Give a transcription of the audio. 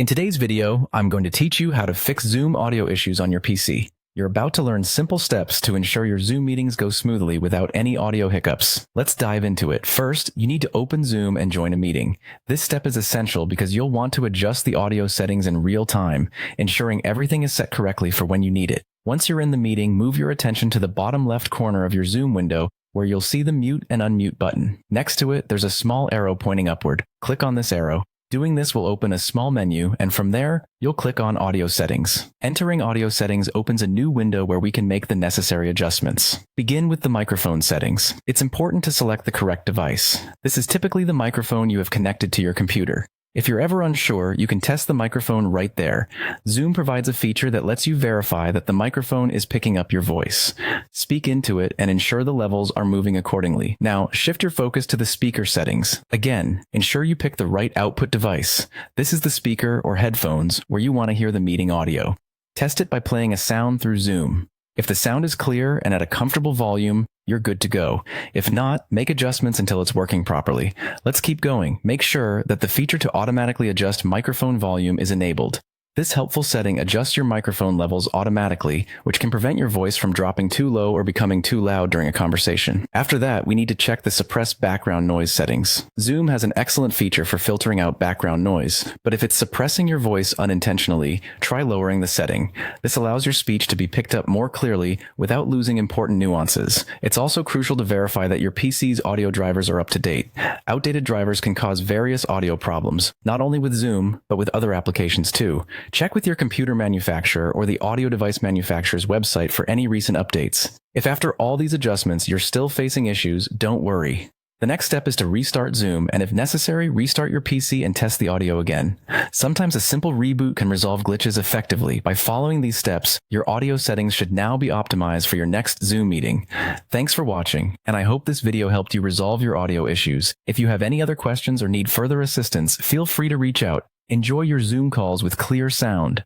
In today's video, I'm going to teach you how to fix Zoom audio issues on your PC. You're about to learn simple steps to ensure your Zoom meetings go smoothly without any audio hiccups. Let's dive into it. First, you need to open Zoom and join a meeting. This step is essential because you'll want to adjust the audio settings in real time, ensuring everything is set correctly for when you need it. Once you're in the meeting, move your attention to the bottom left corner of your Zoom window where you'll see the mute and unmute button. Next to it, there's a small arrow pointing upward. Click on this arrow. Doing this will open a small menu, and from there, you'll click on Audio Settings. Entering Audio Settings opens a new window where we can make the necessary adjustments. Begin with the microphone settings. It's important to select the correct device. This is typically the microphone you have connected to your computer. If you're ever unsure, you can test the microphone right there. Zoom provides a feature that lets you verify that the microphone is picking up your voice. Speak into it and ensure the levels are moving accordingly. Now, shift your focus to the speaker settings. Again, ensure you pick the right output device. This is the speaker or headphones where you want to hear the meeting audio. Test it by playing a sound through Zoom. If the sound is clear and at a comfortable volume, you're good to go. If not, make adjustments until it's working properly. Let's keep going. Make sure that the feature to automatically adjust microphone volume is enabled. This helpful setting adjusts your microphone levels automatically, which can prevent your voice from dropping too low or becoming too loud during a conversation. After that, we need to check the suppress background noise settings. Zoom has an excellent feature for filtering out background noise, but if it's suppressing your voice unintentionally, try lowering the setting. This allows your speech to be picked up more clearly without losing important nuances. It's also crucial to verify that your PC's audio drivers are up to date. Outdated drivers can cause various audio problems, not only with Zoom, but with other applications too. Check with your computer manufacturer or the audio device manufacturer's website for any recent updates. If after all these adjustments you're still facing issues, don't worry. The next step is to restart Zoom, and if necessary, restart your PC and test the audio again. Sometimes a simple reboot can resolve glitches effectively. By following these steps, your audio settings should now be optimized for your next Zoom meeting. Thanks for watching, and I hope this video helped you resolve your audio issues. If you have any other questions or need further assistance, feel free to reach out. Enjoy your Zoom calls with clear sound.